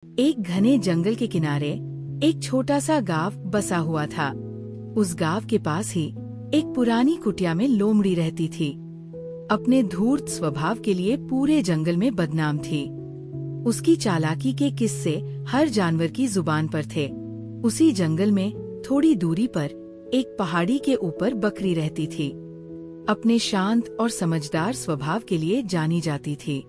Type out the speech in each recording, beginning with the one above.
एक घने जंगल के किनारे एक छोटा सा गांव बसा हुआ था। उस गांव के पास ही एक पुरानी कुटिया में लोमड़ी रहती थी। अपने धूर्त स्वभाव के लिए पूरे जंगल में बदनाम थी। उसकी चालाकी के किस्से हर जानवर की जुबान पर थे। उसी जंगल में थोड़ी दूरी पर एक पहाड़ी के ऊपर बकरी रहती थी। अपने शांत और समझदार स्वभाव के लिए जानी जाती थी।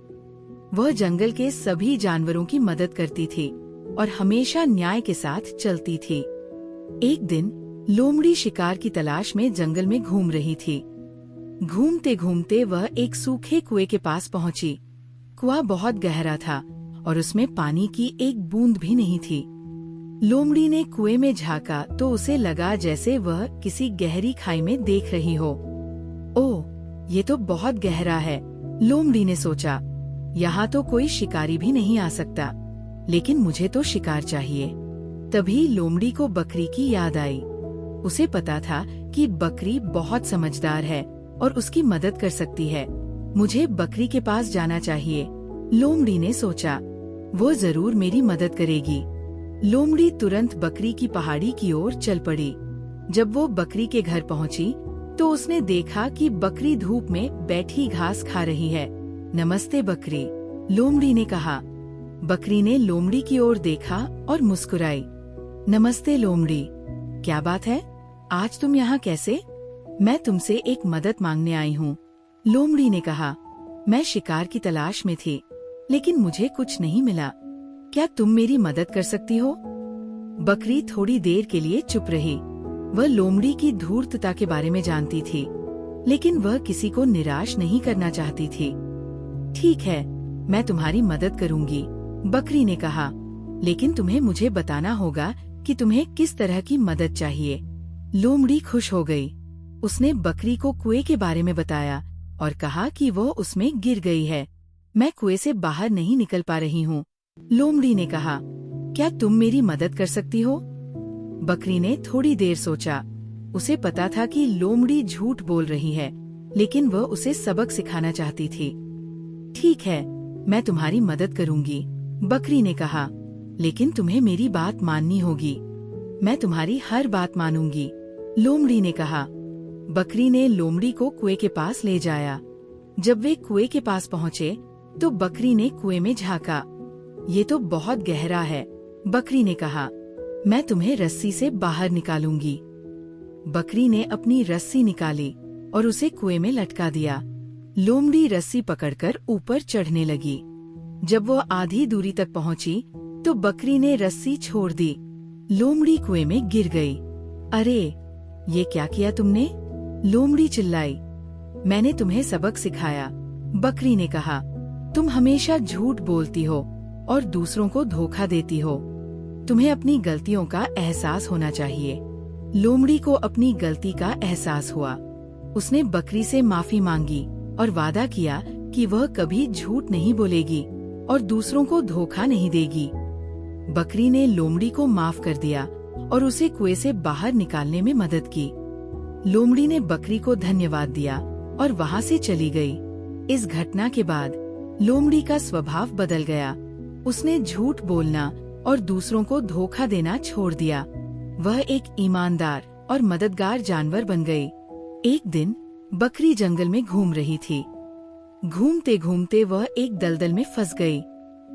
वह जंगल के सभी जानवरों की मदद करती थी और हमेशा न्याय के साथ चलती थी। एक दिन लोमड़ी शिकार की तलाश में जंगल में घूम रही थी। घूमते घूमते वह एक सूखे कुएं के पास पहुंची। कुआं बहुत गहरा था और उसमें पानी की एक बूंद भी नहीं थी। लोमड़ी ने कुएं में झांका तो उसे लगा जैसे वह किसी गहरी खाई में देख रही हो। ओह, ये तो बहुत गहरा है, लोमड़ी ने सोचा। यहाँ तो कोई शिकारी भी नहीं आ सकता, लेकिन मुझे तो शिकार चाहिए। तभी लोमड़ी को बकरी की याद आई। उसे पता था कि बकरी बहुत समझदार है और उसकी मदद कर सकती है। मुझे बकरी के पास जाना चाहिए, लोमड़ी ने सोचा। वो जरूर मेरी मदद करेगी। लोमड़ी तुरंत बकरी की पहाड़ी की ओर चल पड़ी। जब वो बकरी के घर पहुंची, तो उसने देखा कि बकरी धूप में बैठी घास खा रही है। नमस्ते बकरी, लोमड़ी ने कहा। बकरी ने लोमड़ी की ओर देखा और मुस्कुराई। नमस्ते लोमड़ी, क्या बात है, आज तुम यहाँ कैसे? मैं तुमसे एक मदद मांगने आई हूँ, लोमड़ी ने कहा। मैं शिकार की तलाश में थी, लेकिन मुझे कुछ नहीं मिला। क्या तुम मेरी मदद कर सकती हो? बकरी थोड़ी देर के लिए चुप रही। वह लोमड़ी की धूर्तता के बारे में जानती थी, लेकिन वह किसी को निराश नहीं करना चाहती थी। ठीक है, मैं तुम्हारी मदद करूंगी, बकरी ने कहा, लेकिन तुम्हें मुझे बताना होगा कि तुम्हें किस तरह की मदद चाहिए। लोमड़ी खुश हो गई। उसने बकरी को कुएं के बारे में बताया और कहा कि वो उसमें गिर गई है। मैं कुएं से बाहर नहीं निकल पा रही हूँ, लोमड़ी ने कहा। क्या तुम मेरी मदद कर सकती हो? बकरी ने थोड़ी देर सोचा। उसे पता था कि लोमड़ी झूठ बोल रही है, लेकिन वह उसे सबक सिखाना चाहती थी। ठीक है, मैं तुम्हारी मदद करूंगी, बकरी ने कहा, लेकिन तुम्हें मेरी बात माननी होगी। मैं तुम्हारी हर बात मानूंगी, लोमड़ी ने कहा। बकरी ने लोमड़ी को कुएं के पास ले जाया। जब वे कुएं के पास पहुँचे, तो बकरी ने कुएं में झांका। ये तो बहुत गहरा है, बकरी ने कहा। मैं तुम्हें रस्सी से बाहर निकालूंगी। बकरी ने अपनी रस्सी निकाली और उसे कुएं में लटका दिया। लोमड़ी रस्सी पकड़कर ऊपर चढ़ने लगी। जब वो आधी दूरी तक पहुंची, तो बकरी ने रस्सी छोड़ दी। लोमड़ी कुएं में गिर गई। अरे, ये क्या किया तुमने? लोमड़ी चिल्लाई। मैंने तुम्हें सबक सिखाया, बकरी ने कहा। तुम हमेशा झूठ बोलती हो और दूसरों को धोखा देती हो। तुम्हें अपनी गलतियों का एहसास होना चाहिए। लोमड़ी को अपनी गलती का एहसास हुआ। उसने बकरी से माफी मांगी और वादा किया कि वह कभी झूठ नहीं बोलेगी और दूसरों को धोखा नहीं देगी। बकरी ने लोमड़ी को माफ कर दिया और उसे कुएं से बाहर निकालने में मदद की। लोमड़ी ने बकरी को धन्यवाद दिया और वहाँ से चली गई। इस घटना के बाद लोमड़ी का स्वभाव बदल गया। उसने झूठ बोलना और दूसरों को धोखा देना छोड़ दिया। वह एक ईमानदार और मददगार जानवर बन गई। एक दिन बकरी जंगल में घूम रही थी। घूमते घूमते वह एक दलदल में फंस गई।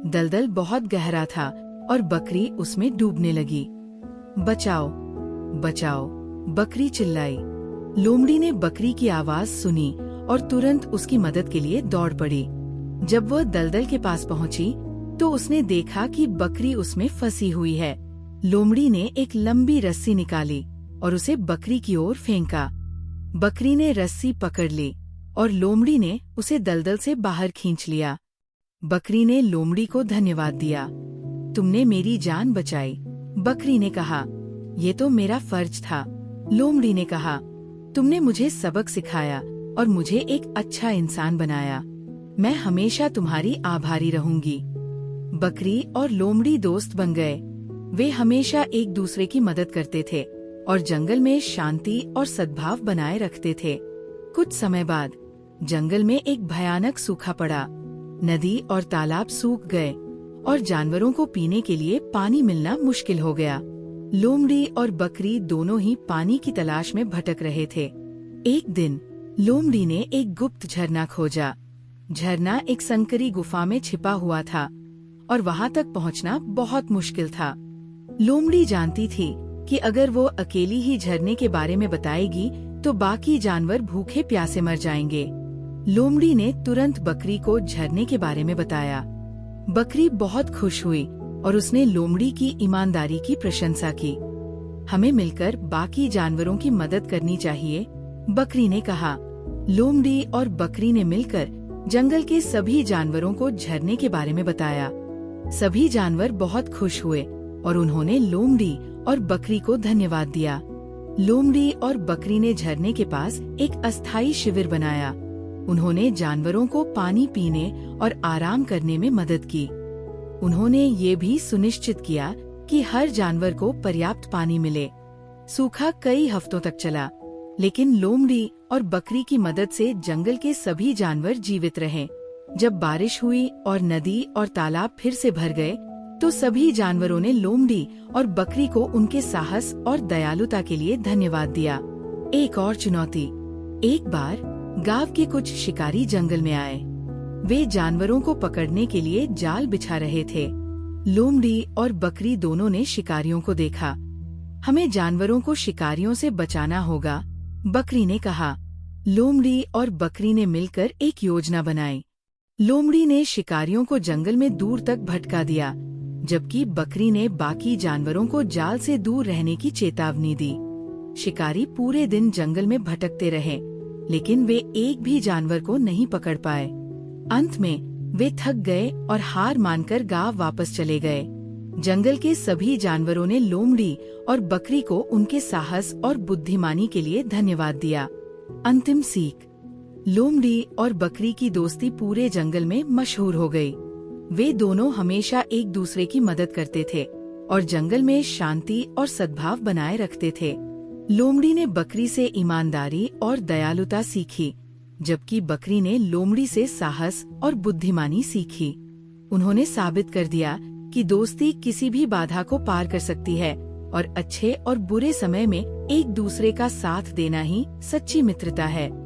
दलदल बहुत गहरा था और बकरी उसमें डूबने लगी। बचाओ, बचाओ, बकरी चिल्लाई। लोमड़ी ने बकरी की आवाज सुनी और तुरंत उसकी मदद के लिए दौड़ पड़ी। जब वह दलदल के पास पहुंची, तो उसने देखा कि बकरी उसमें फंसी हुई है। लोमड़ी ने एक लंबी रस्सी निकाली और उसे बकरी की ओर फेंका। बकरी ने रस्सी पकड़ ली और लोमड़ी ने उसे दलदल से बाहर खींच लिया। बकरी ने लोमड़ी को धन्यवाद दिया। तुमने मेरी जान बचाई, बकरी ने कहा। ये तो मेरा फर्ज था, लोमड़ी ने कहा। तुमने मुझे सबक सिखाया और मुझे एक अच्छा इंसान बनाया। मैं हमेशा तुम्हारी आभारी रहूंगी। बकरी और लोमड़ी दोस्त बन गए। वे हमेशा एक दूसरे की मदद करते थे और जंगल में शांति और सद्भाव बनाए रखते थे। कुछ समय बाद जंगल में एक भयानक सूखा पड़ा। नदी और तालाब सूख गए और जानवरों को पीने के लिए पानी मिलना मुश्किल हो गया। लोमड़ी और बकरी दोनों ही पानी की तलाश में भटक रहे थे। एक दिन लोमड़ी ने एक गुप्त झरना खोजा। झरना एक संकरी गुफा में छिपा हुआ था और वहां तक पहुंचना बहुत मुश्किल था। लोमड़ी जानती थी कि अगर वो अकेली ही झरने के बारे में बताएगी तो बाकी जानवर भूखे प्यासे मर जाएंगे। लोमड़ी ने तुरंत बकरी को झरने के बारे में बताया। बकरी बहुत खुश हुई और उसने लोमड़ी की ईमानदारी की प्रशंसा की। हमें मिलकर बाकी जानवरों की मदद करनी चाहिए, बकरी ने कहा। लोमड़ी और बकरी ने मिलकर जंगल के सभी जानवरों को झरने के बारे में बताया। सभी जानवर बहुत खुश हुए और उन्होंने लोमड़ी और बकरी को धन्यवाद दिया। लोमड़ी और बकरी ने झरने के पास एक अस्थायी शिविर बनाया। उन्होंने जानवरों को पानी पीने और आराम करने में मदद की। उन्होंने ये भी सुनिश्चित किया कि हर जानवर को पर्याप्त पानी मिले। सूखा कई हफ्तों तक चला, लेकिन लोमड़ी और बकरी की मदद से जंगल के सभी जानवर जीवित रहे। जब बारिश हुई और नदी और तालाब फिर से भर गए, तो सभी जानवरों ने लोमड़ी और बकरी को उनके साहस और दयालुता के लिए धन्यवाद दिया। एक और चुनौती। एक बार गांव के कुछ शिकारी जंगल में आए। वे जानवरों को पकड़ने के लिए जाल बिछा रहे थे। लोमड़ी और बकरी दोनों ने शिकारियों को देखा। हमें जानवरों को शिकारियों से बचाना होगा, बकरी ने कहा। लोमड़ी और बकरी ने मिलकर एक योजना बनाई। लोमड़ी ने शिकारियों को जंगल में दूर तक भटका दिया, जबकि बकरी ने बाकी जानवरों को जाल से दूर रहने की चेतावनी दी। शिकारी पूरे दिन जंगल में भटकते रहे, लेकिन वे एक भी जानवर को नहीं पकड़ पाए। अंत में वे थक गए और हार मानकर गांव वापस चले गए। जंगल के सभी जानवरों ने लोमड़ी और बकरी को उनके साहस और बुद्धिमानी के लिए धन्यवाद दिया। अंतिम सीख। लोमड़ी और बकरी की दोस्ती पूरे जंगल में मशहूर हो गई। वे दोनों हमेशा एक दूसरे की मदद करते थे और जंगल में शांति और सद्भाव बनाए रखते थे। लोमड़ी ने बकरी से ईमानदारी और दयालुता सीखी, जबकि बकरी ने लोमड़ी से साहस और बुद्धिमानी सीखी। उन्होंने साबित कर दिया कि दोस्ती किसी भी बाधा को पार कर सकती है और अच्छे और बुरे समय में एक दूसरे का साथ देना ही सच्ची मित्रता है।